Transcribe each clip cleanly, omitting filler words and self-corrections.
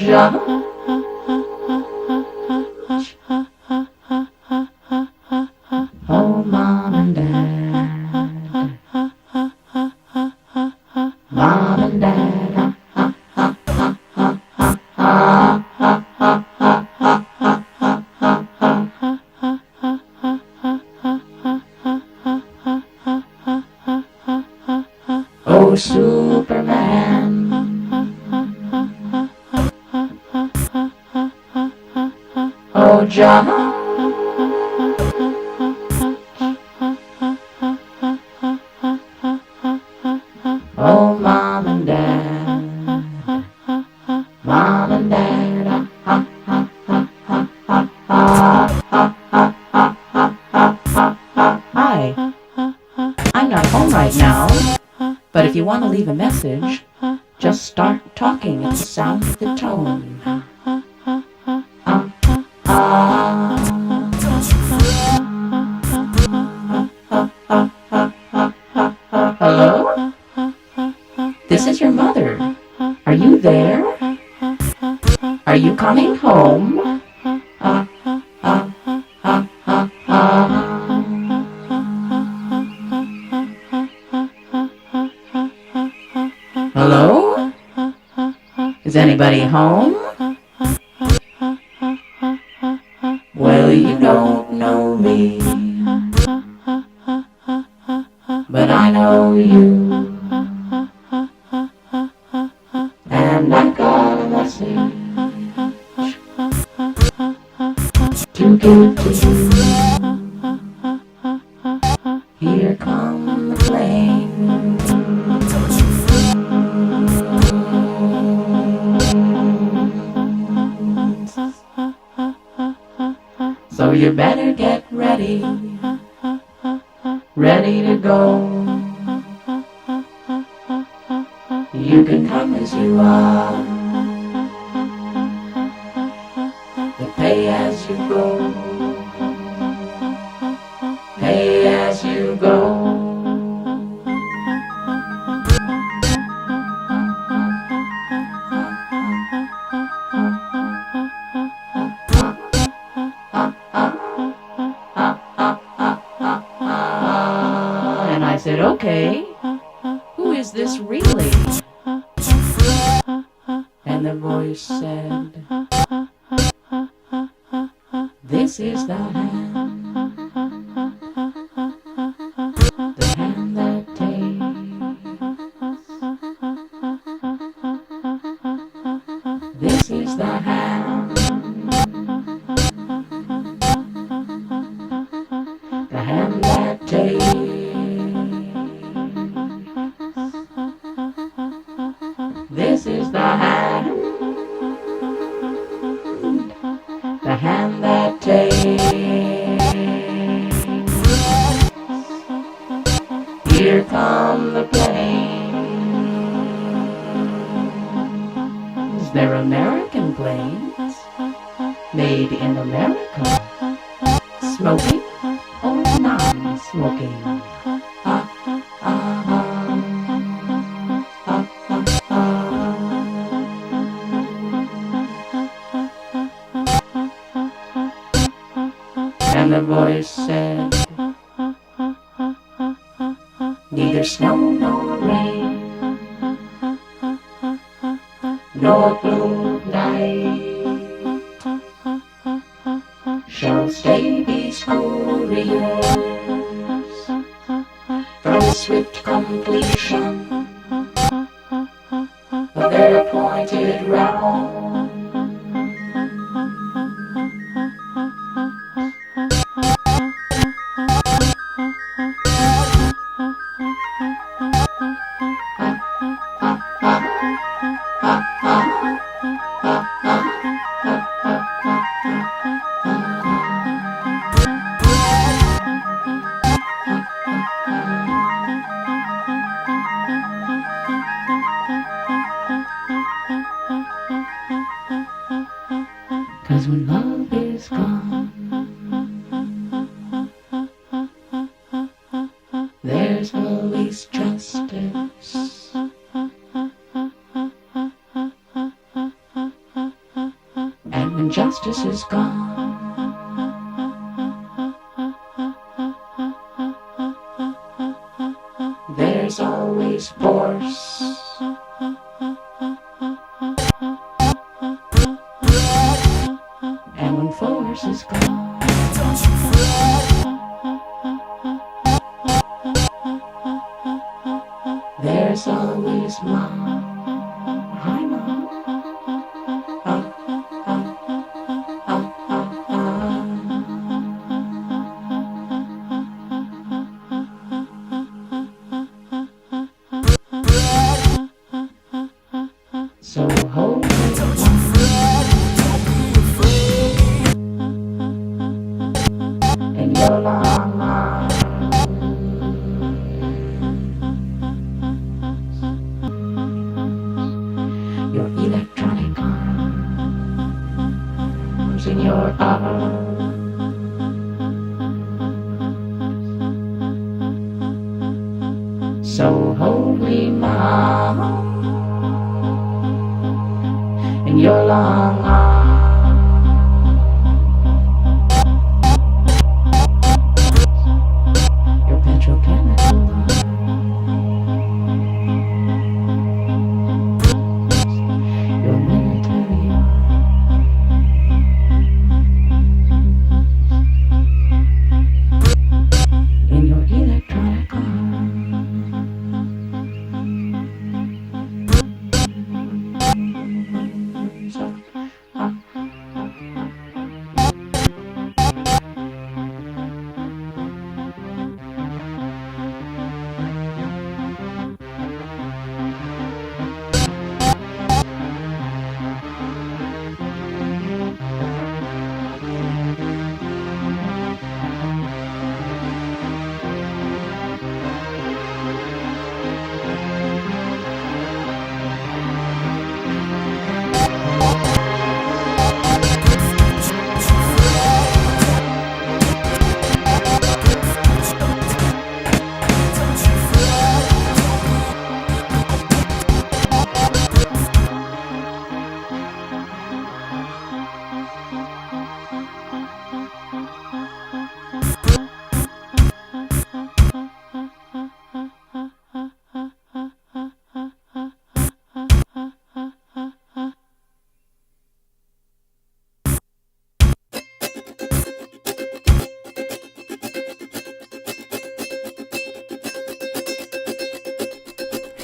Georgia. Oh, Mom and Dad. Mom and Dad. Oh, Superman. Oh, John. Oh, Mom and Dad. Mom and Dad. Hi, I'm not home right now, but if you want to leave a message, just start talking at the sound of the tone. Hello? This is your mother. Are you there? Are you coming home? Hello? Is anybody home? Well, you don't know me, but I know you. And I got a message to give to you. Here come the flames. So you better get ready, ready to go. You can come as you are, but pay as you go. Pay as you go. And I said, okay, who is this really? And the voice said, this is the hand that takes. This is the hand that takes. This is the hand that takes. Here come the planes. They're American planes, made in America. Smoking or non-smoking? And the voice said, neither snow nor rain, nor blue night shall stay these couriers from swift completion of their appointed round. Cause when love is gone, there's always justice. injustice is gone. There's always force. And when force is gone, there's always mom. Hi, mom. So hold it in your long arms. Your electronic arms in your arms. So hold me, mom, in your long arms. Your petrochemical arms, your military arms, in your electronic arms.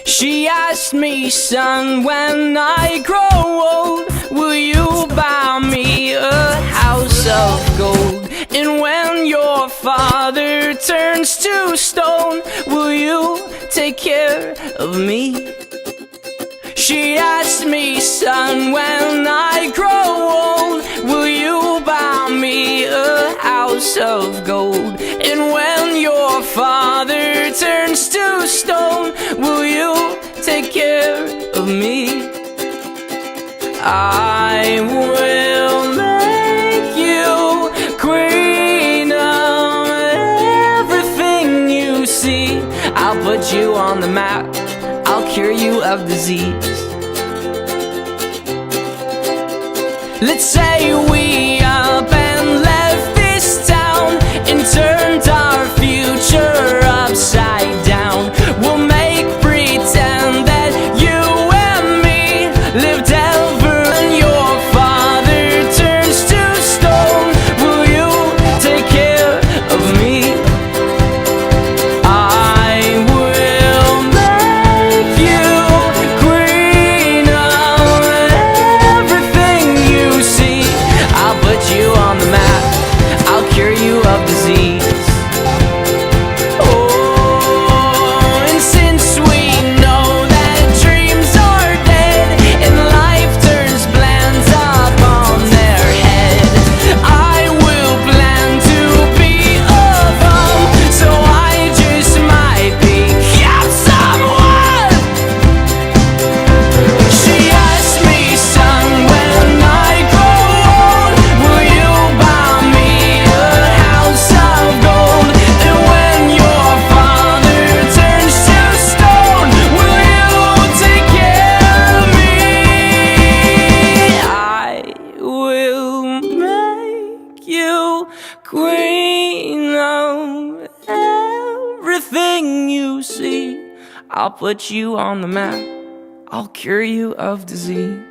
She asked me, son, when I grow old, will you buy me a house of gold? And when your father turns to stone, will you take care of me? She asked me, son, when I grow old, will you buy me a house of gold? And when your father turns to stone, will you take care of me? I will make you queen of everything you see. I'll put you on the map, I'll cure you of disease. Let's say we up and left this town and turned our future upside down. We'll make pretend that you and me lived ever. And your father turns to stone, will you take care of me? I will make you queen of everything you see. I'll put you see. I'll put you on the map, I'll cure you of disease.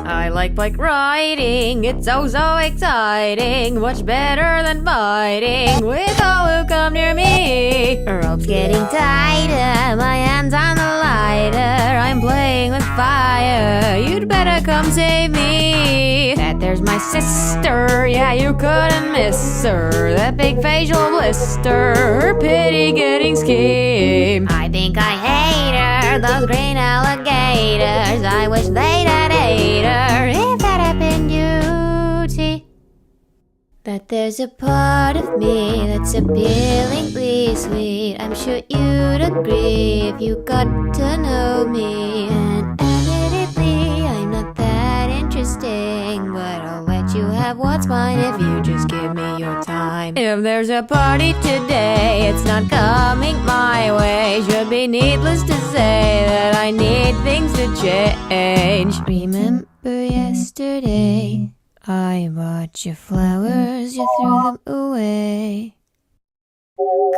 I like bike riding, it's oh so exciting, much better than fighting with all who come near me. Rope's getting tighter, my hands on the lighter, I'm playing with fire, you'd better come save me. That there's my sister, yeah you couldn't miss her, that big facial blister, her pity getting scheme. I think I hate her, those green alligators, I wish they'd had ate her if that had been beauty. That there's a part of me that's appealingly sweet, I'm sure you'd agree if you got to know me. And admittedly, I'm not that interesting, but I'll let you have what's mine if you just give me your time. If there's a party today, it's not coming my way. Should be needless to say that I need things to change. Remember yesterday, I bought you flowers, you threw them away.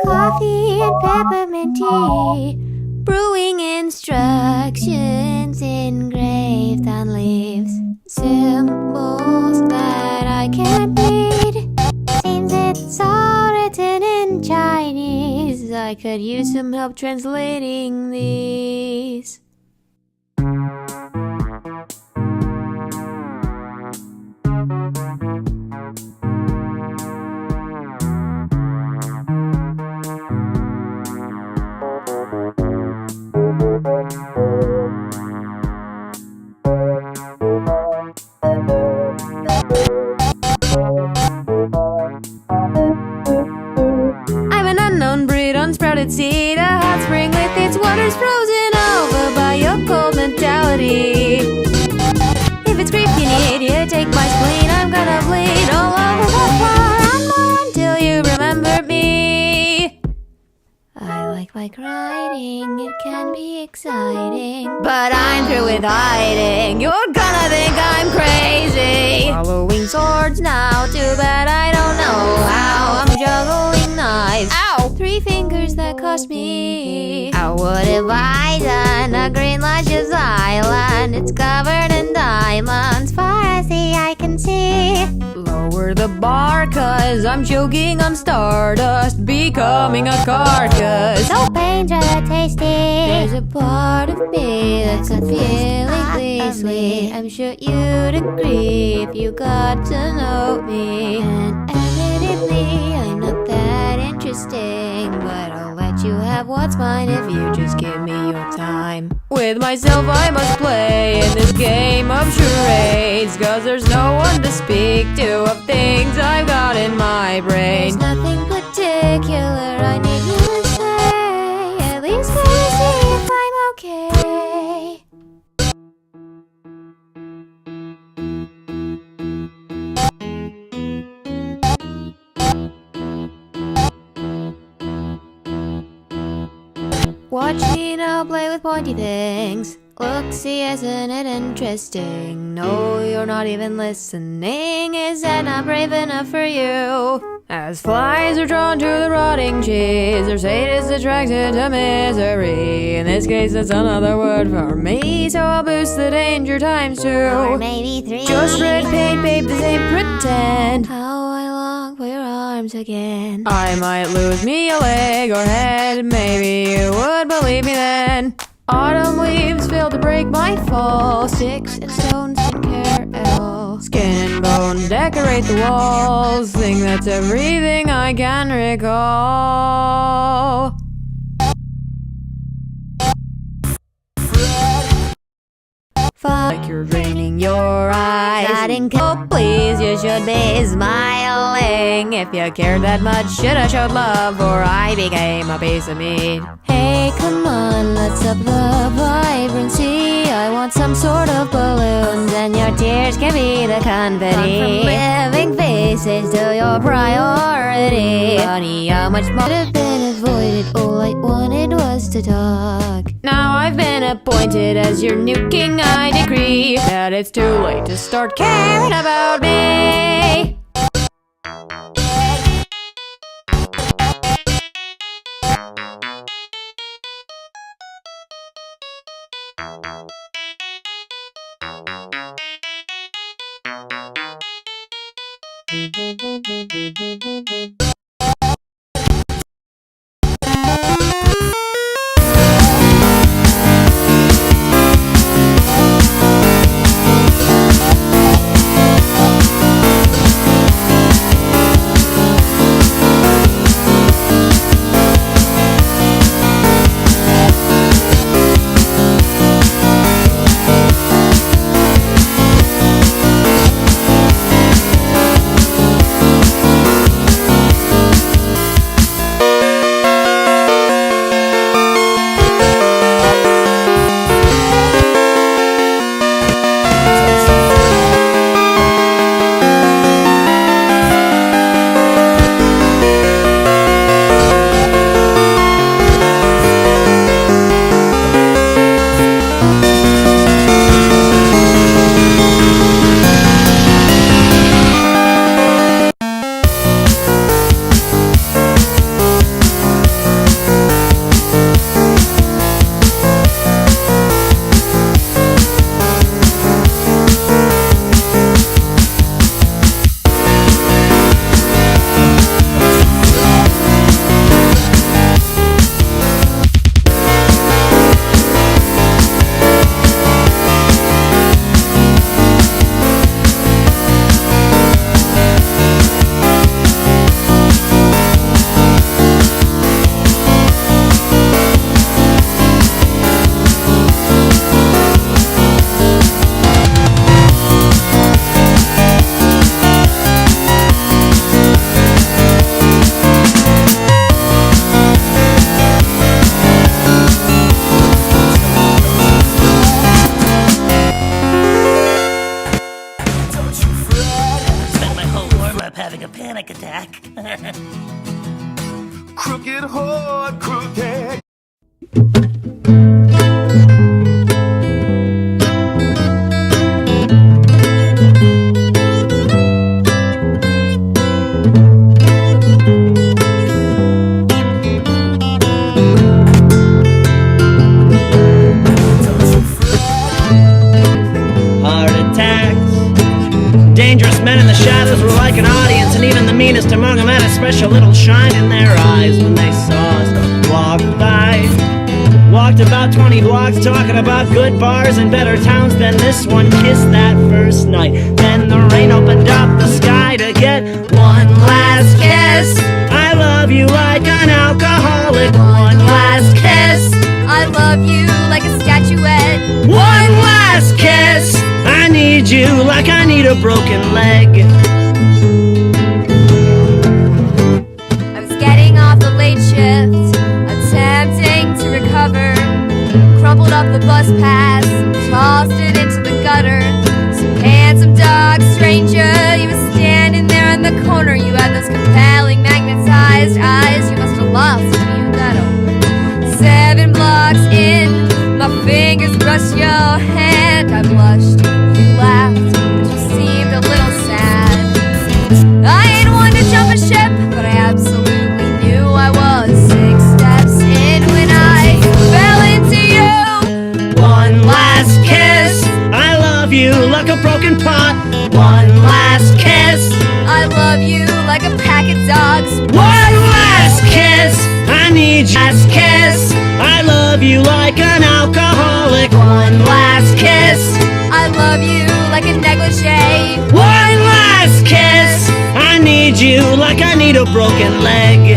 Coffee and peppermint tea, brewing instructions engraved on leaves, symbols that I can't read. Seems it's all written in Chinese, I could use some help translating these. I'm an unknown breed, unsprouted seed, a hot spring with its waters frozen over by your cold mentality. If it's grief you need, you take my spleen, I'm gonna bleed all over the floor and more until you remember me. I like bike riding, it can be exciting, but I'm through with hiding, you're gonna think I'm crazy. Following swords now, too bad I don't know how. I'm juggling knives, ow! 3 fingers that cost me. I would advise on a green luscious island, it's covered in diamonds, far as the eye can see. Lower the bar cause I'm choking on stardust, becoming a carcass. So pain's rather tasty. There's a part of me that's unfeelingly sweet, I'm sure you'd agree if you got to know me. And admittedly, I'm not that interesting, but I'll let you have what's mine if you just give me your time. With myself I must play in this game of charades, cause there's no one to speak to of things I've got in my brain. There's nothing particular I need you to say, at least let me see if I'm okay. Watch me now play with pointy things. Look, see, isn't it interesting? No, you're not even listening. Is that not brave enough for you? As flies are drawn to the rotting cheese, their fate is attracted to misery. In this case, that's another word for me, so I'll boost the danger times 2. Or maybe 3. Just red paint, babe, this ain't pretend. How I long for your arms again. I might lose me a leg or head, maybe you would believe me then. Autumn leaves fail to break my fall, sticks and stones didn't care at all. Skin and bones decorate the walls, think that's everything I can recall. Like you're draining your eyes. That in oh, please, you should be smiling. thing. If you cared that much, shoulda showed love, or I became a piece of meat. Hey, come on, let's up the vibrancy. I want some sort of balloons, and your tears can be the confetti. From living faces to your priority. Honey, how much more could have been avoided? All I wanted was to talk. Now I've been appointed as your new king. I decree that it's too late to start caring about me. Having a panic attack. Crooked horde, crooked. Heart attacks. Dangerous men in the shadows were like an audience, and even the meanest among them had a special little shine in their eyes when they saw us walk by. Walked about 20 blocks talking about good bars and better towns than this one. Kissed that first night. Then the rain opened up the sky to get one last kiss. I love you like an alcoholic. One last kiss. I love you like a statuette. One last kiss. I need you like I need a broken leg. I was getting off the late shift, attempting to recover. Crumpled up the bus pass, tossed it into the gutter. Some handsome dog stranger, you were standing there in the corner. You had those compelling magnetized eyes. You must have lost when you got over. 7 blocks in, my fingers brushed your hand. I blushed, you laughed, but you seemed a little sad. I ain't one to jump a ship, but I absolutely knew I was 6 steps in when I fell into you. One last kiss. I love you like a broken pot. One last kiss. I love you like a pack of dogs. One last kiss. I need you. Last kiss. I love you like an alcoholic. One last kiss. I love you like a negligee. One last kiss. I need you like I need a broken leg.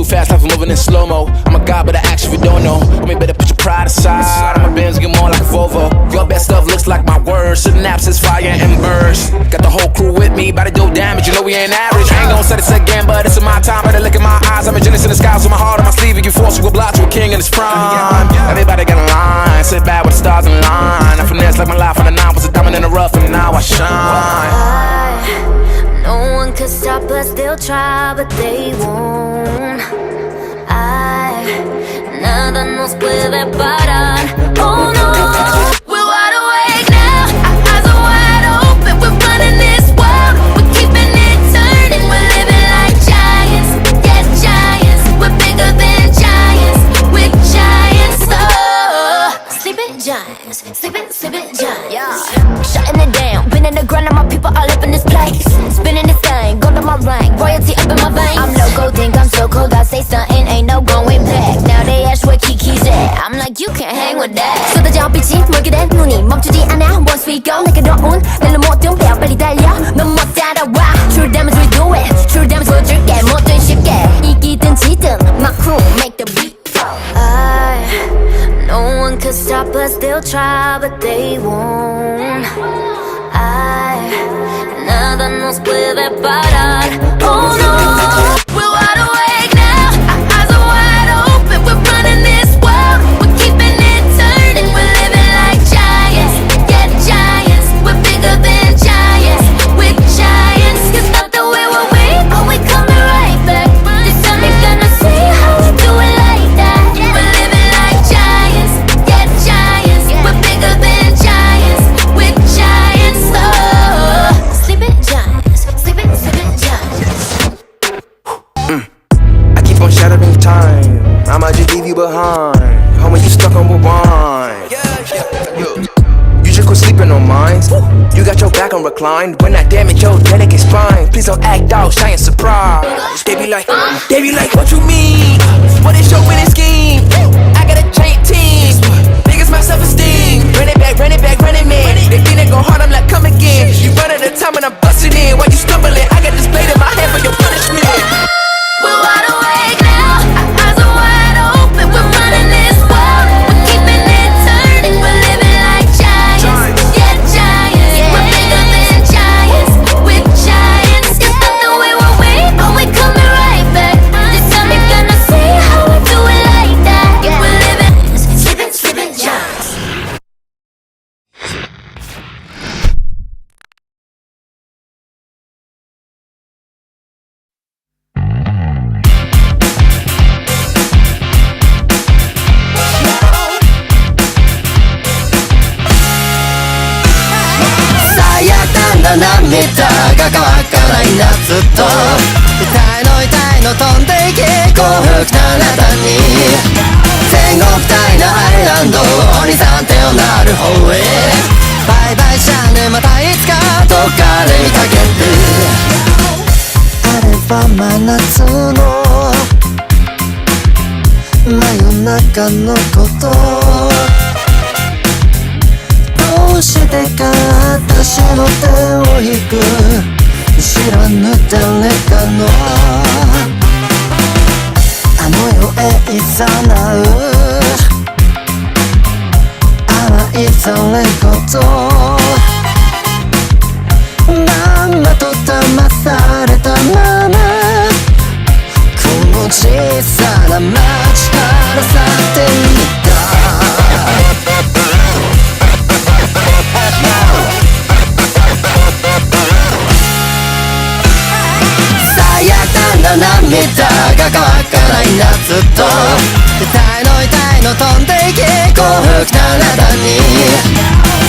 fast, life is moving in slow-mo. I'm a god, but I act if you don't know. I mean, better put your pride aside. I'm a Benz, get more like a Volvo. Your best stuff looks like my words. Synapses, fire, and burst. Got the whole crew with me, about to do damage. You know we ain't average. I ain't gon' say this again, but it's in my time. Better look in my eyes. I'm a genius in the skies with my heart on my sleeve. You force you a block to a king in his prime. Everybody get in line. Sit back with the stars in line. I finesse like my life on the nine. Was a diamond in the rough, and now I shine. No one could stop us, they'll try, but they won't. Nada nos puede parar. Oh no, we're wide awake now. Our eyes are wide open. We're running this world. We're keeping it turning. We're living like giants. Yes, giants. We're bigger than giants. We're giants. Oh, sleeping giants. Sleeping giants. Yeah. Shutting it down. Been in the grind, and my people all up in this place. Spinning this thing, gold on my ring, royalty up in my veins. I'm loco, think I'm so cold. I say something, ain't no going back. Now they ask where Kiki's at. I'm like, you can't hang with that. 쏟아져 빛이 멀게 된 눈이 멈추지 않아. Once we go, 내게 넣은 날로 모든 배 빨리 달려. 넌 못 따라와. True damage we do it. True damage 보여줄게. 뭐든 쉽게 이기든 지든 my crew make the beat. No one could stop us. They'll try, but they won't. Nada nos puede parar. Oh no, we're wide awake now. Our eyes are wide open. We're running this world. We're keeping it turning. We're living like giants. Yeah, giants. We're bigger than giants. We're giants. It's not the way we're weak, but we coming right back. This time you're gonna see how we do it like that. We're living like giants. Yeah, giants. We're bigger than giants. We're giants. Oh, sleeping giants. Sleeping giants. I keep on shattering time. I might just leave you behind. Homie, you stuck on rewind. You just quit sleeping on mine. You got your back on reclined. When I damage your delicate spine, please don't act out, shy and surprised. They be like, what you mean? What is your winning scheme? I got a giant team. Biggest my self-esteem. Run it back, running man. They think they go hard, I'm like, come again. You run at a time and I'm busting in. While you stumbling, I got this blade in my hand for your punishment. We're wide awake now. Our eyes are wide open. We're running this world. We're keeping it turning. We're living like giants. Yeah, giants. We're bigger than giants. We're giants. It's not the way we're weak, but we coming right back. This time you're gonna see how we do it like that. We're living, sleeping giants.涙が乾かない夏と痛いの飛んでいき幸福なあなたに天国帯のアイランド鬼さん手をなる方へバイバイじゃねまたいつかどっかで見かけるあれは真夏の真夜中のことどうしてか私の手を引く知らぬ誰かのあの世へいざなう甘いざれ言まんまと騙されたままこの小さな街から去っていった最悪な涙が乾かない夏と痛いの飛んでいき幸福なあなたに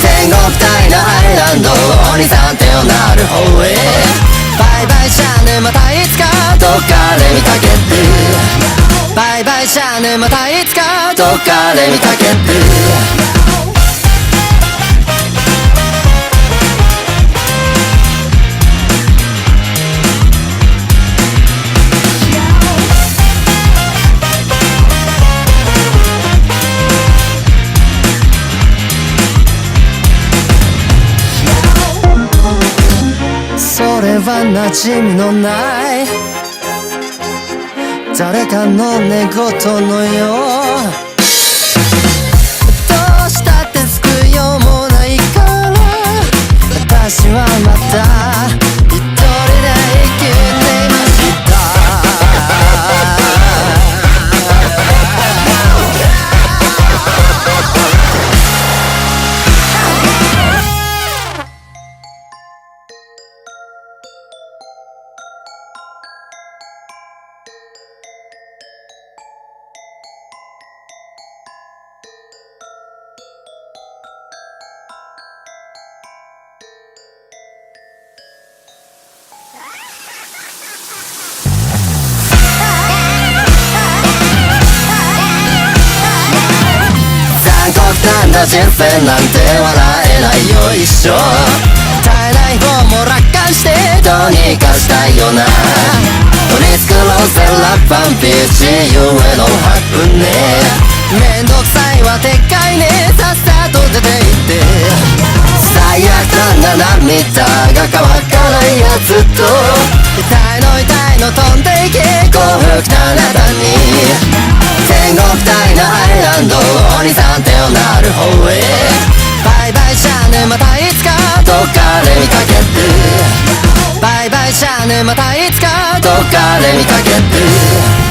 天国帯のアイランド鬼さん手をなる方へバイバイじゃねまたいつかどっかで見かけるバイバイじゃねまたいつかどっかで見かけるそれは馴染みのない誰かの寝言のようどうしたって救いようもないから私はまた一人で生きていました残酷なんだ人生なんて笑えないよ一生絶えない方も楽観してどうにかしたいよな取り繕うぜラッパンピーチゆえの白ねめんどくさいはでっかいねさっさと出て行って最悪な涙が乾かないやつと痛いの飛んでいけ幸福なあなたに天国大のアイランドお兄さん手をなる方へバイバイじゃねまたいつかどっかで見かけてバイバイじゃねまたいつかどっかで見かけて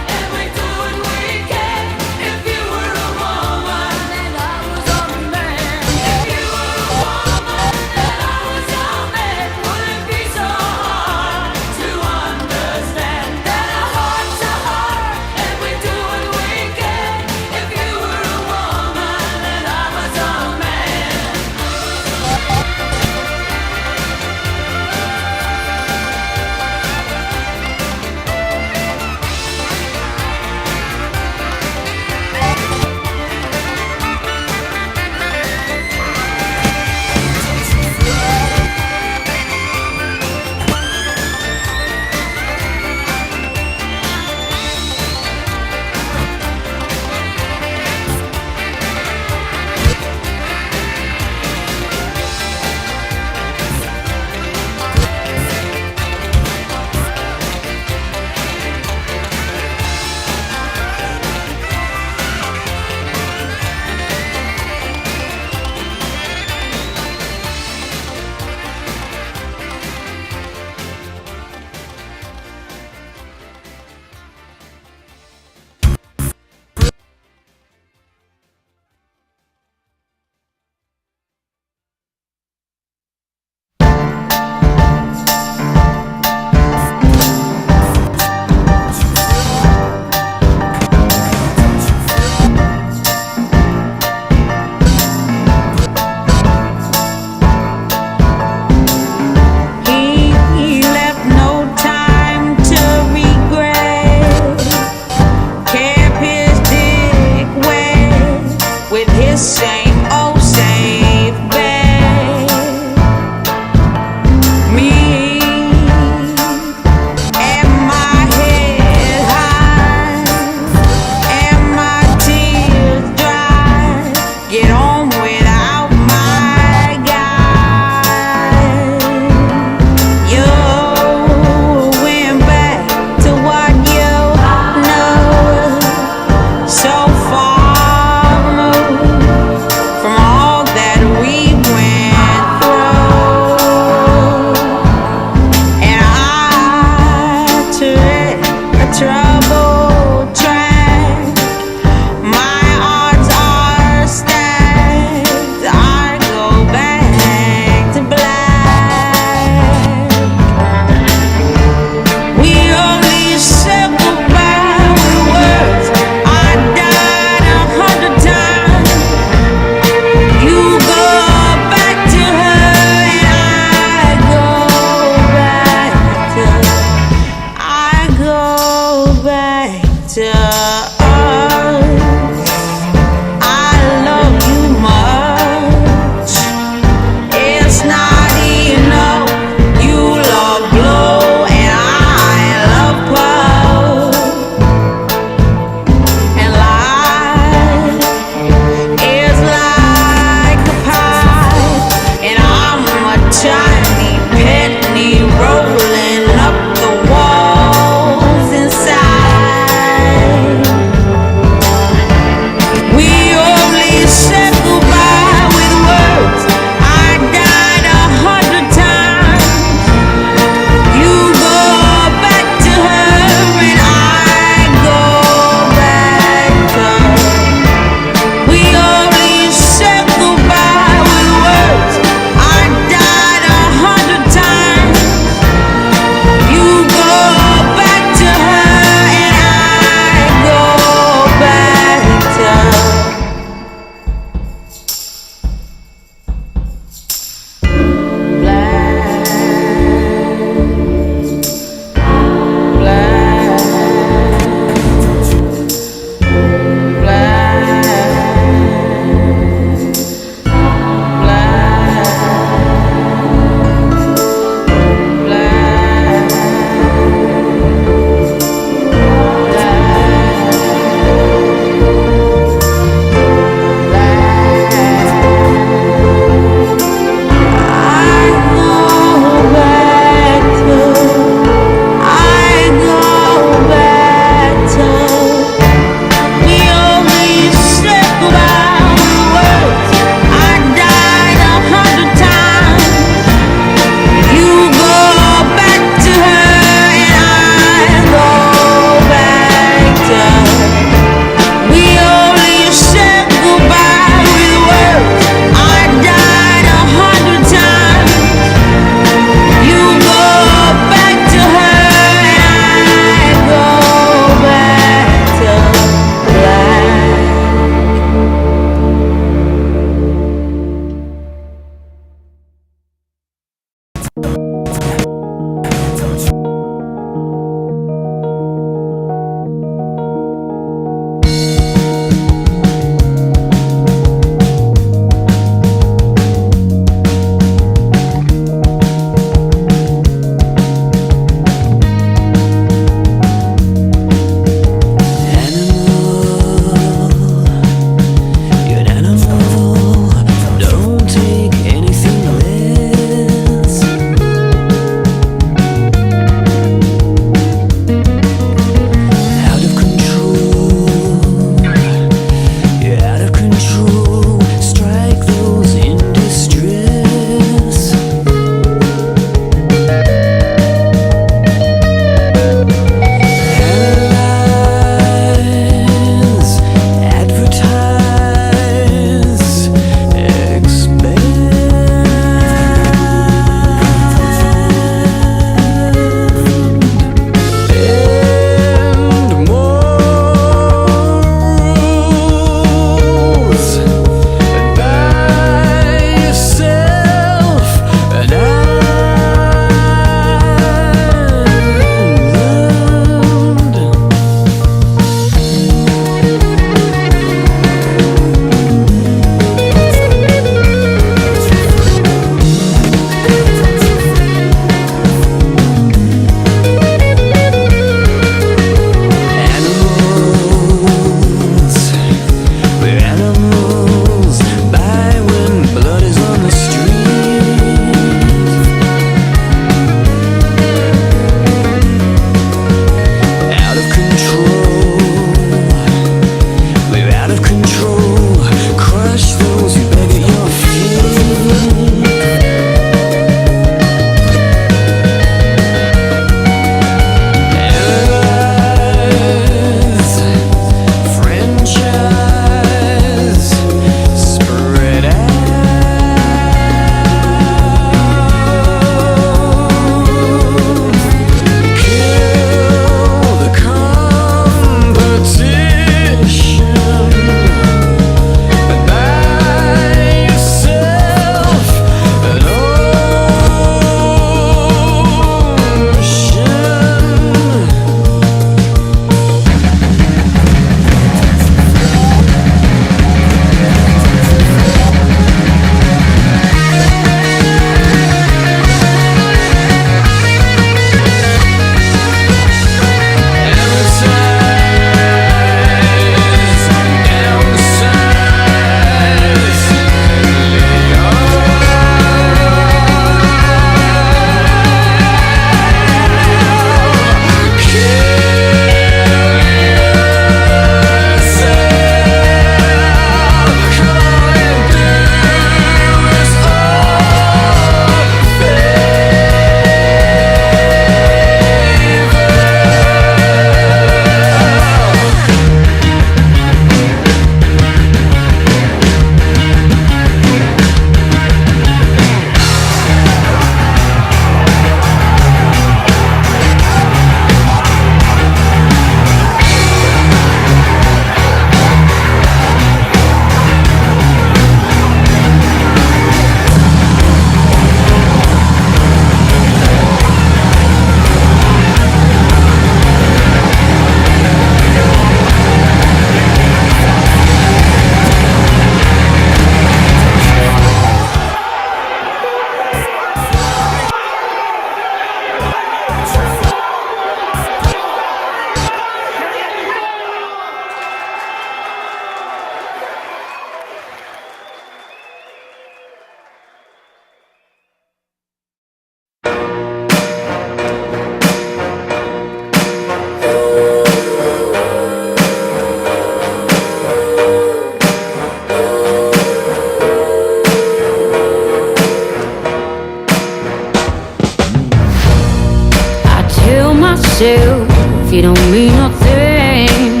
yourself, you don't mean nothing.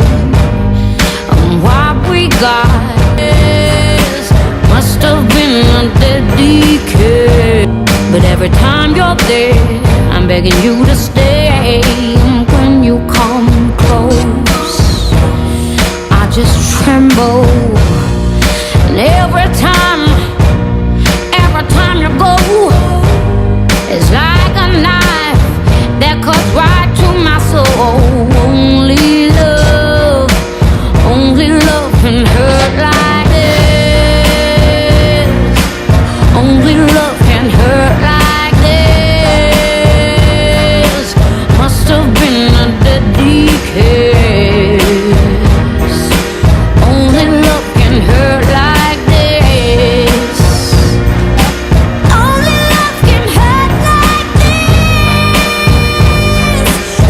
And what we got is must have been a dedication. But every time you're there, I'm begging you to stay. And when you come close, I just tremble. And every time you go, it's like a knife that cuts right to my soul. Only love can hurt like this. Only love can hurt like this. Must have been a deadly kiss. Only love can hurt like this. Only love can hurt like this.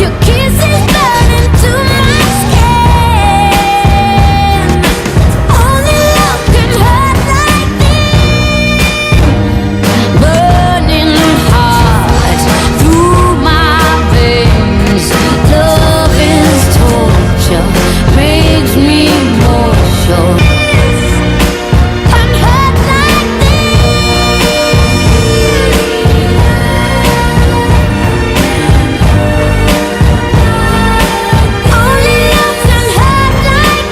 Your kiss is burning to my skin. Only love can hurt like this. Burning hot through my veins. Love is torture, makes me more sure. Can hurt like only love can hurt like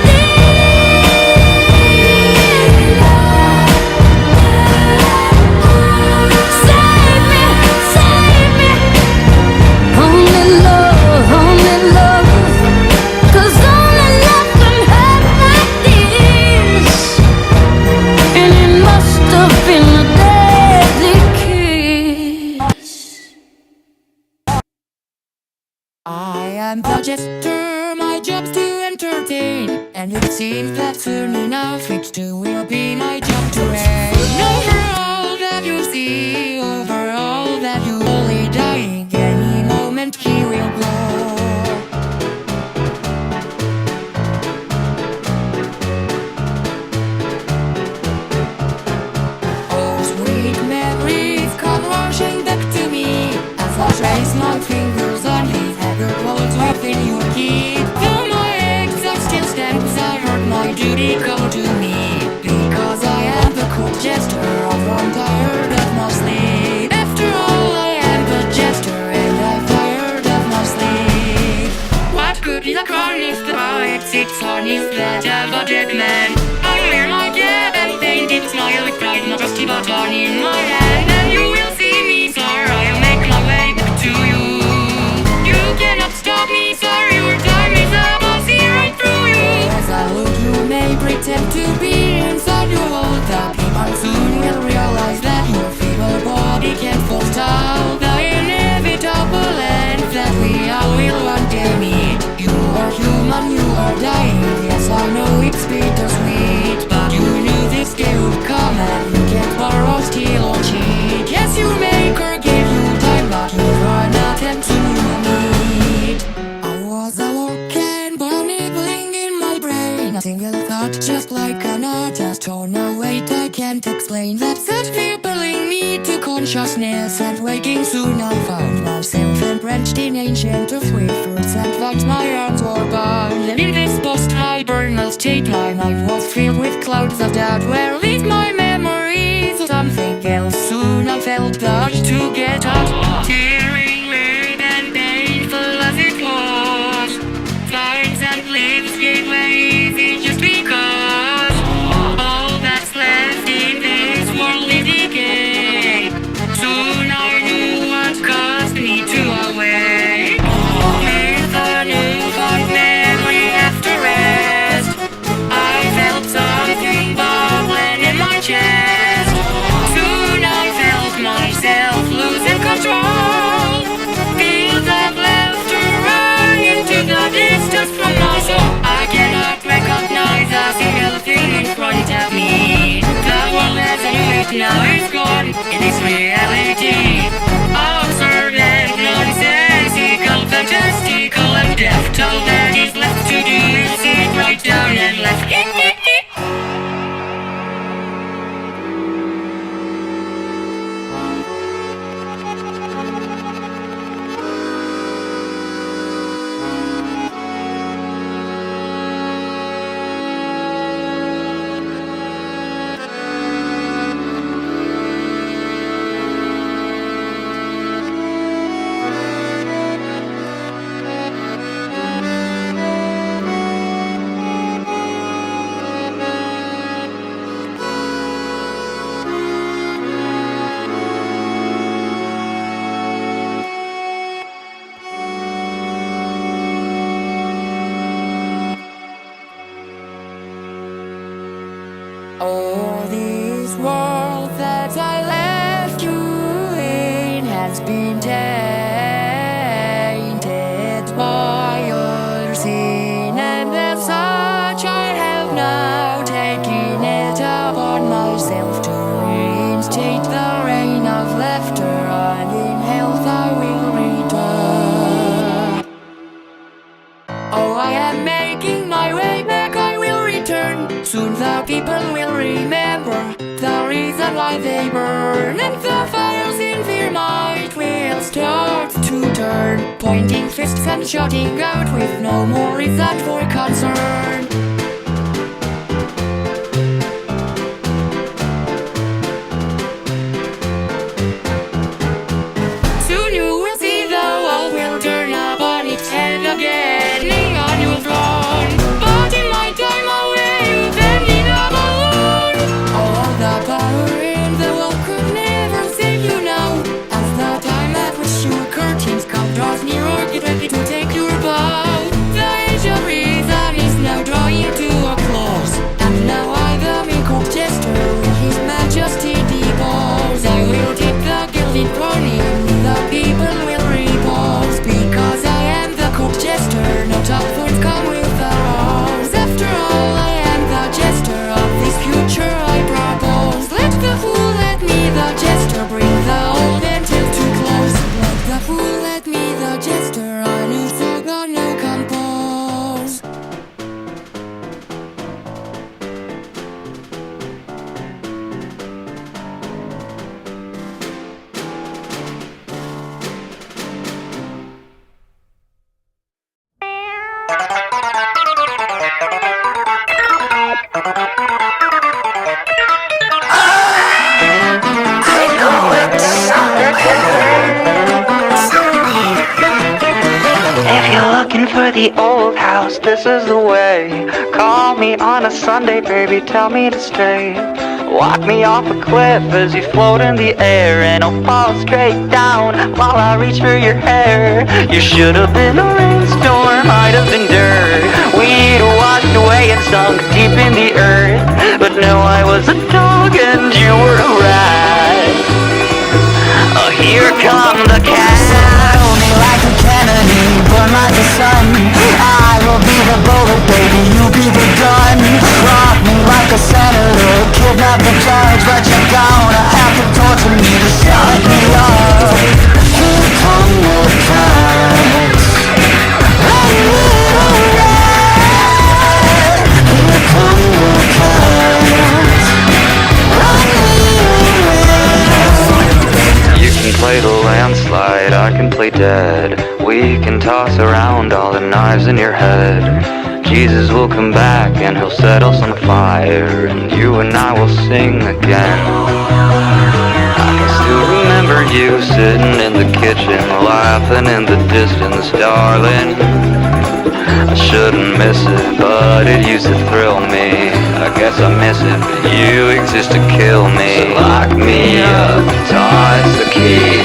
save me, save me. Only love, 'cause only love can hurt like this. And it must have been a deadly kiss. I am the jester, my job's to entertain. And it seems that soon enough it too will be my job to reign. Over all that you see, over all that you only dying, any moment he will blow. Oh, sweet memories come rushing back to me as I trace my fingers on his haggard walls within your key. Though my exile still stands, I heard my duty come to me, because I am the cool jester of one tired of my sleep. After all, I am the jester and I'm tired of my sleep. What good is a crown if the poet sits on his bed of a dead man? I wear my dead and painted smile with pride, not just a button in my hand. And you will see me, sir, I'll make my way back to you. You cannot stop me, sir, your time is up, I'll see right through you. As I look, you may pretend to be inside your old happy, but soon will realize that your feeble body can't forestall the inevitable end that we all will one day meet. You are human, you are dying, yes I know it's bittersweet, but you knew this day would come and you can't borrow, steal or cheat. Yes, you make her give you time, but you are not and soon you meet. I was a walking ball nibbling in my brain, a single thought just like an artist. Oh no, wait, I can't explain that set crippling me to consciousness, and waking soon I found myself entrenched in ancient of sweet fruits and vines. My arms were bound, and in this post-hibernal state my mind was filled with clouds of doubt. Where lead my memories? Something else. Soon I felt the urge to get out, tearing weird and painful as it was. Vines and leaves gave way easy just because all that's left in this world is decay. Soon I knew what caused me to awake, with a newfound memory after rest. I felt something bubbling in my chest. Soon I felt myself losing control. Feel that laughter run into the distance from my soul. I cannot recognize a single thing in front of me. The world as I knew it now is gone in this reality. Absurd and nonsensical, fantastical and deft. All that is left to do is sit right down and laugh. has been tainted by your sin, and as such I have now taken it upon myself to reinstate the reign of laughter, and in health I will return. Oh, I am making my way back, I will return. Soon the people will remember the reason why they burn, and the fires in their might will start to turn, pointing fists and shouting out with no more reason for concern. Soon you will see the world will turn upon its head again, on your throne. But in my time away, you've ended up alone. All the power in the world could never save you now, as the time at which your curtains come draws nearer, get ready to take your bow. The age of reason is now drawing to a close, and now I, the meek old jester, in his majesty depose. I will take the gilded throne, in the people will repose, because I am the court jester, no top thorns come with the rose. After all, I am the jester of this future I propose. Let the fool, let me, the jester, bring the old and tale to close. Let the fool, let me, the jester, a new saga now compose. If you're looking for the old house, this is the way. Call me on a Sunday, baby, tell me to stay. Walk me off a cliff as you float in the air, and I'll fall straight down while I reach for your hair. You should have been a rainstorm, might have been dirt. We'd washed away and sunk deep in the earth. But no, I was a dog and you were a rat. Oh, here come the cats. Blow me like a Kennedy, burn like the sun. I will be the bullet, baby, you be the gun. Rock me like a senator, kidnap the judge, but you're gonna have to torture me to shut me up. Here come the cats, run little rat. Here come the cats, run little rat. You can play the landslide, I can play dead. We can toss around all the knives in your head. Jesus will come back and he'll set us on fire, and you and I will sing again. I can still remember you sitting in the kitchen, laughing in the distance, darling. I shouldn't miss it, but it used to thrill me. I guess I miss it, but you exist to kill me. So lock me up, toss the key,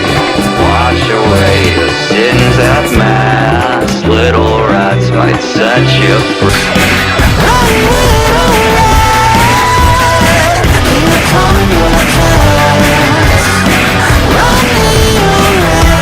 wash away the sins at mass. Little rats might set you free. Run, little rat. Here come the cats. Run, little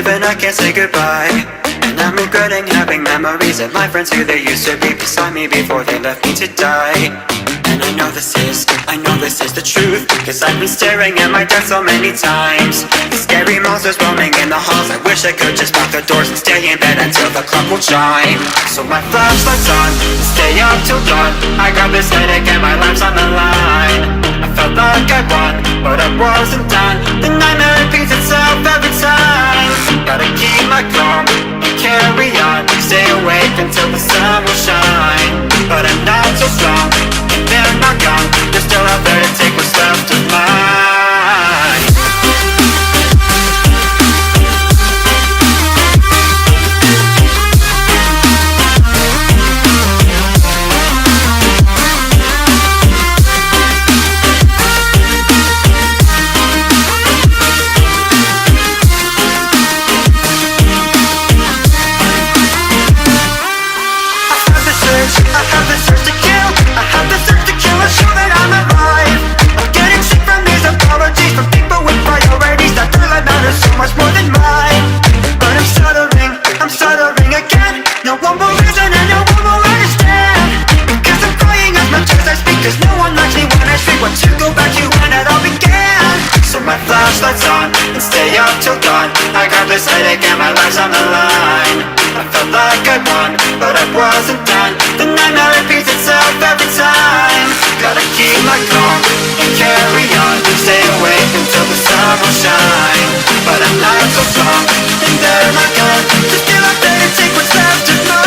And I can't say goodbye. And I'm regretting having memories of my friends who they used to be beside me before they left me to die. And I know this is I know this is the truth, cause I've been staring at my death so many times. The scary monsters roaming in the halls. I wish I could just lock the doors and stay in bed until the clock will chime. So my flashlight's on, stay up till dawn. I got this headache and my life's on the line. I felt like I won, but I wasn't done. The nightmare repeats itself every time. Gotta keep my calm and carry on. Stay awake until the sun will shine. But I'm not so strong, and they're not gone. They're still out there to take what's left of mine. I have the search to kill, I have the search to kill, and show that I'm alive. I'm getting sick from these apologies from people with priorities that their life matters so much more than mine. But I'm stuttering again. No one will listen and no one will understand. Because I'm crying as much as I speak, cause no one likes me when I speak. Want to go back to when it all began. So my flashlight's on and stay up till dawn. I got this headache and my life's on the line. I felt like I won, but I wasn't done. The nightmare repeats itself every time. Gotta keep my calm and carry on. Stay awake until the sun will shine. But I'm not so strong, and they're not gone. So still out there to take what's left of mine.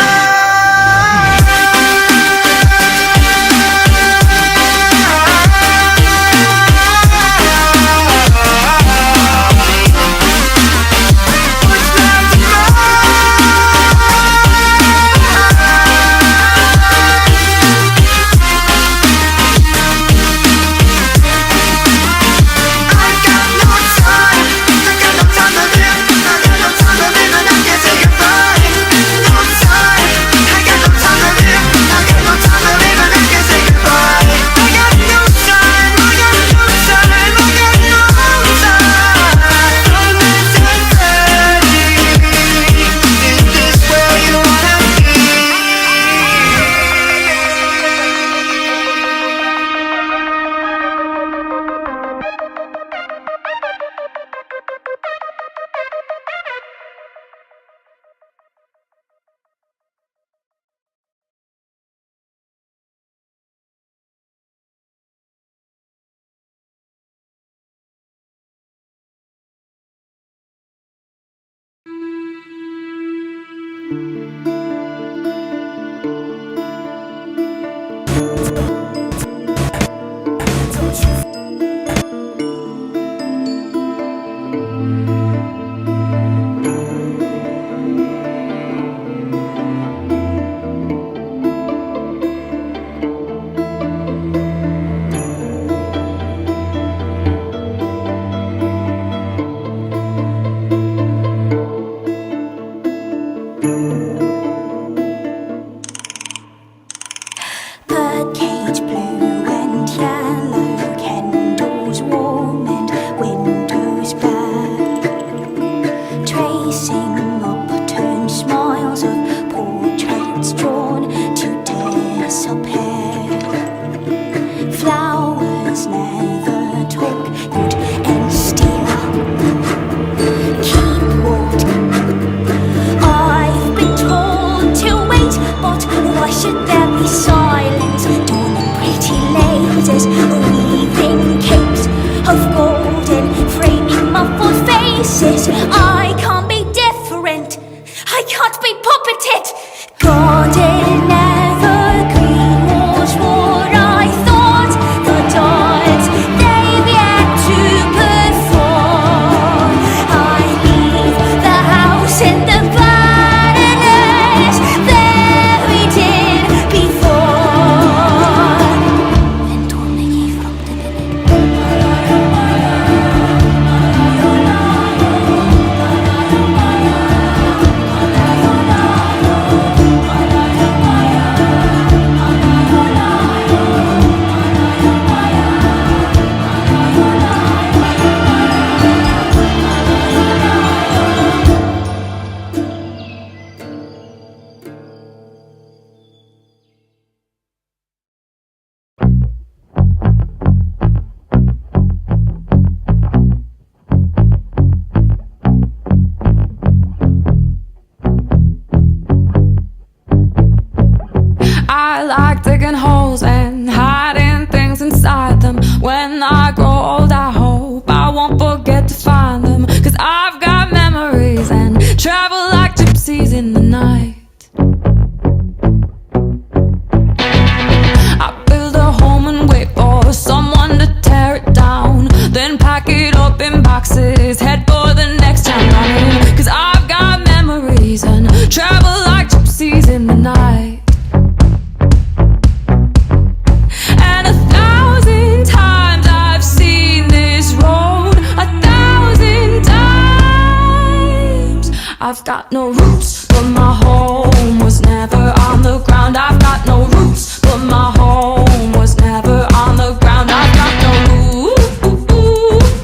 got no roots, but my home was never on the ground. I've got no roots, but my home was never on the ground. I've got no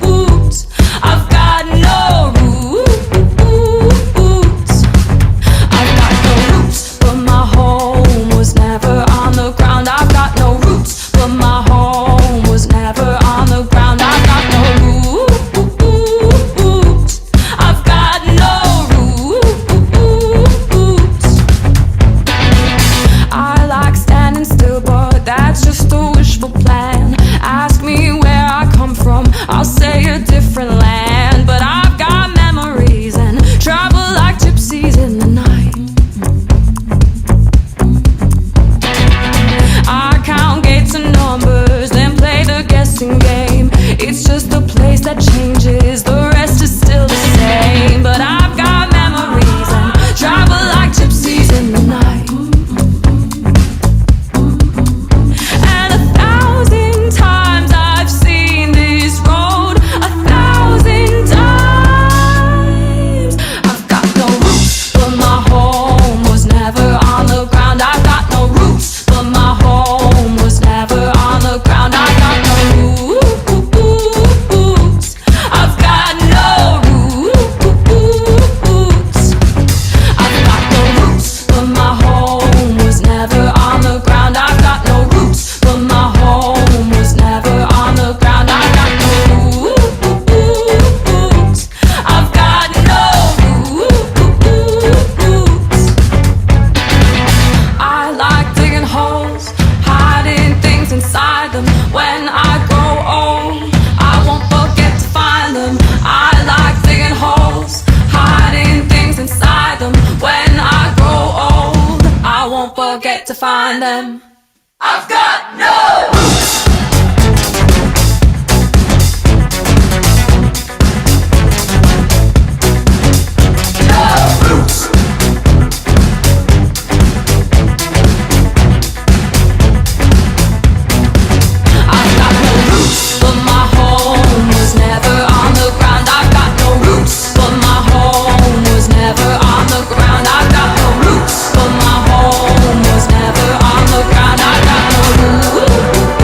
roots. I've got no roots. I've got no roots, but my home was never on the ground. I've got no roots, but my home was never on the ground. I've got no roots. I've got no roots. I like standing still, but that's just a wishful plan. Ask me where I come from, I'll say a different land. But I've got memories and travel like gypsies in the night. I count gates and numbers, then play the guessing game. It's just a place that changes, the rest is still the same. But I've got memories and travel like gypsies in the night. And 1,000 times I've seen this road, 1,000 times. I've got no roots, but my home was never on the ground. I've got no roots, but my home was never on the ground. I've got no roots. I've got no roots. I've got no roots, but my home was never on the ground. I've got no roots, but my home was never on the ground. I've got no roots. I've got no roots. I like digging holes, hiding things inside them. When I grow old, I won't forget to find them. I like digging holes, hiding things inside them. When I grow old, I won't forget to find them. I've got no roots. No roots. I've got no roots, but my home was never on the ground. I've got no roots, but my home was never on the ground. I've got no roots, but my home was never on the ground. I've got no roots.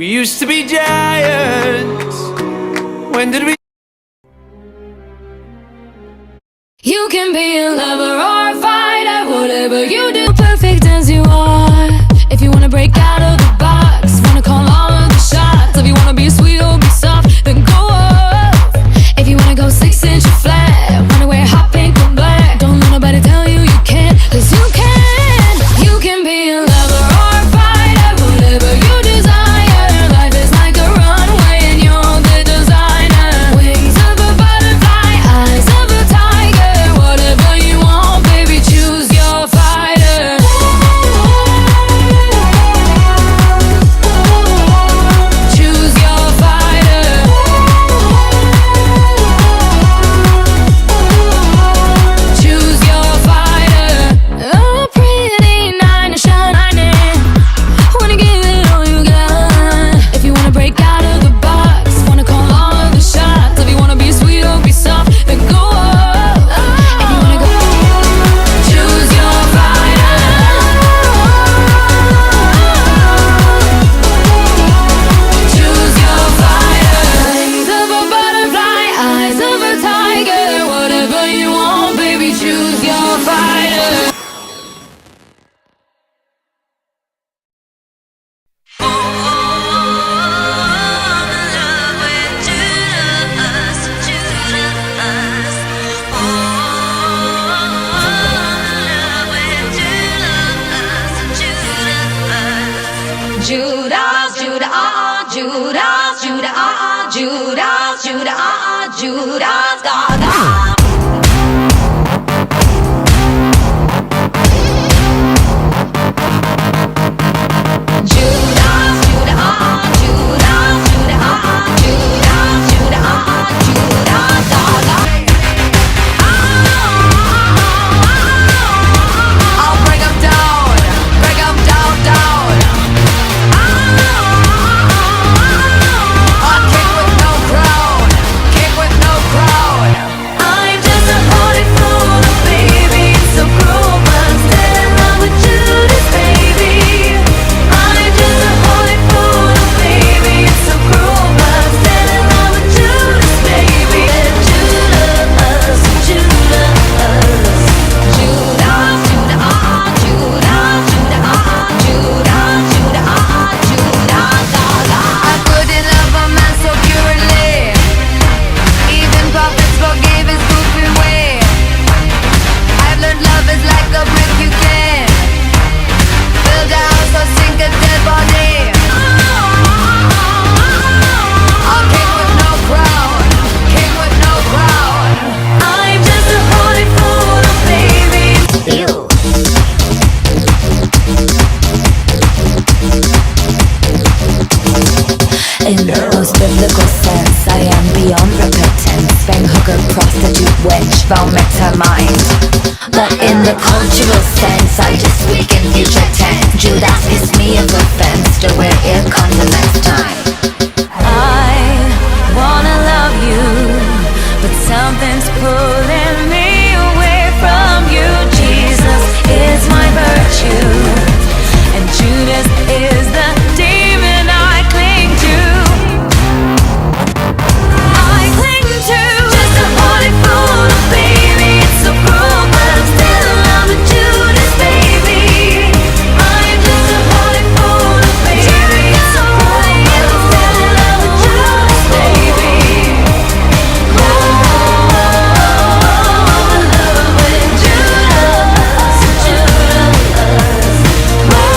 We used to be giants. When did we? You can be a lover or a fighter, whatever you do, perfect as you are. If you wanna break out of the box, wanna call all of the shots. If you wanna be sweet or be soft, then go off. If you wanna go 6-inch flat, wanna wear hot pink or black, don't let nobody tell you you can't, 'cause you can. You can be a lover or a fighter, whatever you desire. Life is like a runway and you're the designer. Wings of a butterfly, eyes of a tiger. Whatever you want, baby, choose your fighter. Choose your fighter. Choose your fighter. Oh, pretty nine shining. Wanna give it all you got. If you wanna break out of the box, wanna call all of the shots. If you wanna be sweet or be soft, then go up. If you wanna go, choose your fighter. Choose your fighter. Wings of a butterfly, eyes of a tiger. Whatever you want, baby, choose your fighter. Judas, Judah, Judas, Judah, Judas, Judah, Judas, Gaga. Judas, Judah, Judas, Judah, Judas, Judah, Judas, Gaga. I'll break 'em down, down. Kick with no crown, kick with no crown. I'm just a horny fool, baby, so cruel, but I'm still in love with Judas, baby. I'm just a horny fool, baby, so cruel, but I'm still in love with Judas, baby. Judas, Judas, Judas, Judas, Judas, Judas, Judas, I couldn't love a man so purely. Even prophets forgave his goofy way. I've learned love is like a brick you can build a house or sink a dead body. I'll king with no crown, king with no crown. I'm just a holy fool, baby. In the most biblical sense, I am beyond repentance. Bang hooker, prostitute, witch, vomit her mind. But in the cultural sense, I just speak in future tense. Judas is me of offense, to wear ear condom next time. I wanna love you, but something's pulling me away from you. Jesus is my virtue, and Judas is the demon I cling to. I cling to just a holy fool, baby. It's so cruel, but I'm still in love with Judas, baby. I'm just a holy fool, baby. It's so cruel, but I'm still in love with Judas, baby. Oh, in love with Judas, Judas. Oh,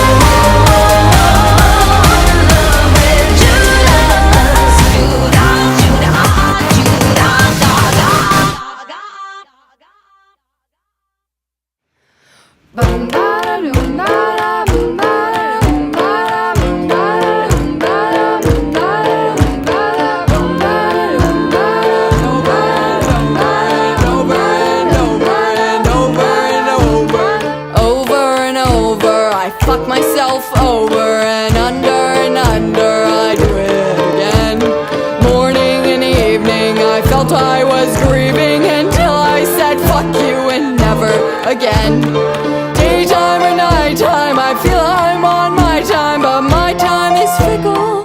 in love with Judas, Judas, Judas, Gaga. Over and over, I fuck myself over and under, I do it again. Morning and evening, I felt I was grieving until I said fuck you and never again. Daytime or nighttime, I feel I'm on my time, but my time is fickle.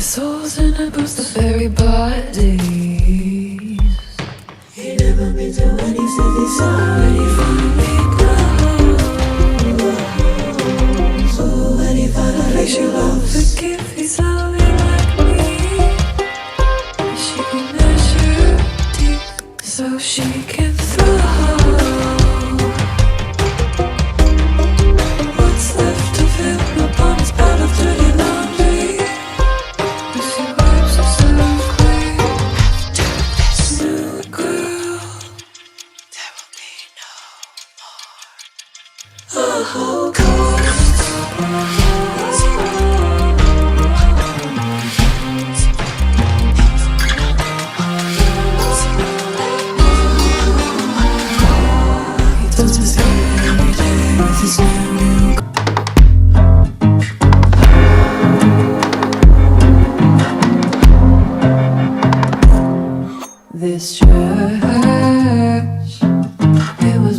The souls in a boost the very bodies. He never been to when he said he saw when he finally grows. So when he finally she won't forgive, he's loving like me. She can measure deep so she can throw. What's left of him upon his pile of dirty laundry? As he wipes himself clean. New girl, there will be no more. Oh, he does this every day with his new this church, it was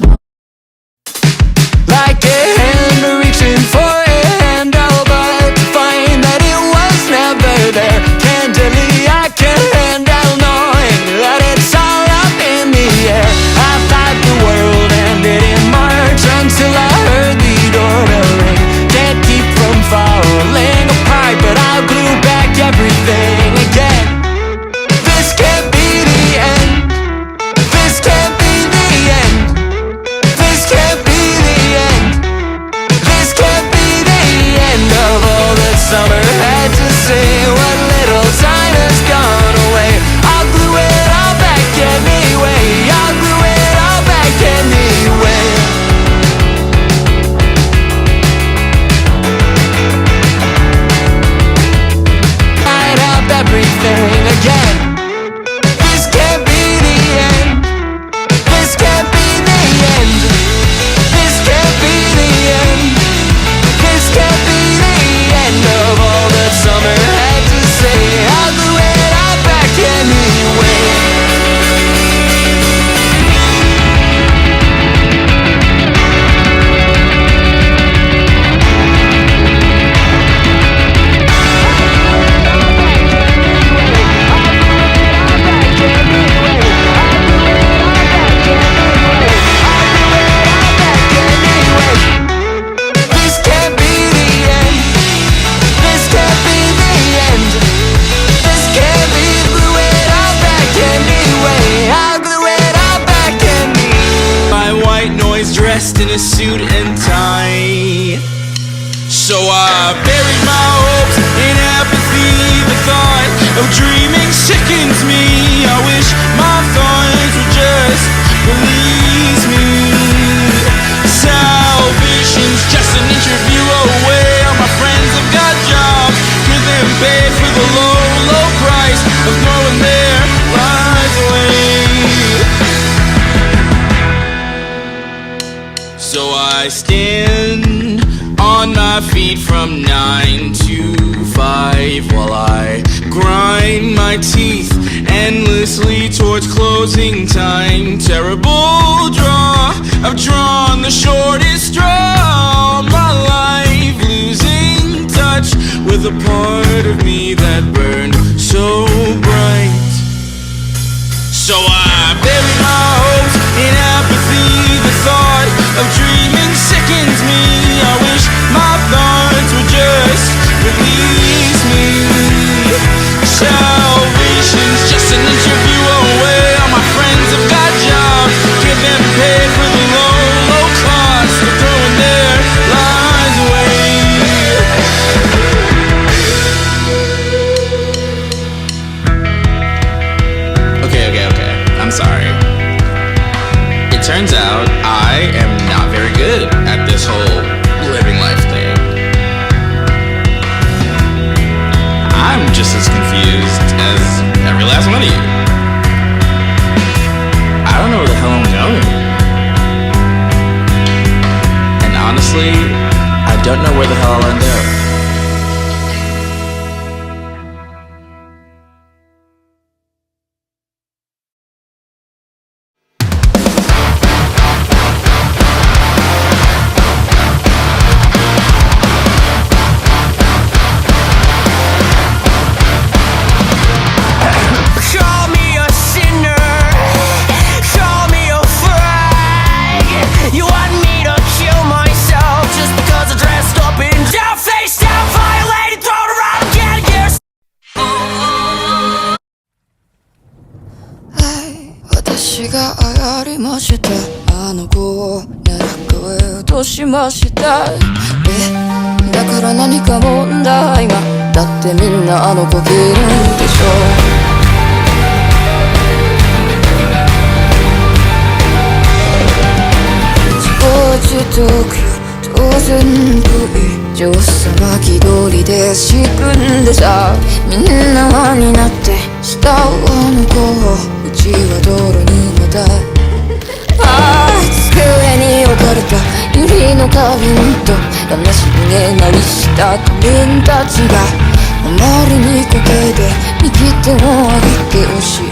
Like a hand reaching for a handle, but to find that it was never there. Candidly, I can't handle knowing that it's all up in the air. I thought the world ended in March until I heard the doorbell ring. Can't keep from falling apart, but I'll glue back everything again. This can't be the end. This can't be the end. This can't be the end. This can't be the end of all that summer had to say. What little time has gone away, I'll glue it all back anyway. I'll glue it all back anyway. Light up everything again. This can't be the end. This can't be the end. This can't be the end. This can't be the end of all that summer had to say. I'll glue it all back anyway. This can't be the end. This can't be the end. This can't be. Glue it all back anyway. I'll glue it all back anyway. My white noise dressed in a suit and tie. So I buried my hopes in apathy. The thought of dreaming sickens me. I wish my thoughts would just release me. Salvation's just an interview away. All my friends have got jobs, give them paid for the low, low price of throwing their lives away. So I stand on my feet from 9 to 5 while I grind my teeth endlessly towards closing time. Terrible draw, I've drawn the shortest straw. My life losing touch with a part of me that burned so bright. So I buried my hopes in apathy. The thought of dreaming sickens me. I wish my thoughts would just release me. Salvation's just an interview away. All my friends have got jobs, give them paid for the low, low cost of throwing their lives away. Okay. I'm sorry. It turns out I am not very good at this whole living life thing. I'm just as confused as every last one of you. I don't know where the hell I'm going. And honestly, I don't know where the hell I'll end up. 足が上がりました。あの子を狙えようとしました。だから何か問題が。だってみんなあの子着るんでしょ。自業自得よ当然不意上様気取りで敷くんでさ。みんな輪になって慕うあの子をうちは泥沼だ。机に置かれた百合の花瓶と悲しげなりした仮面たちがあまりに滑稽で右手を上げて教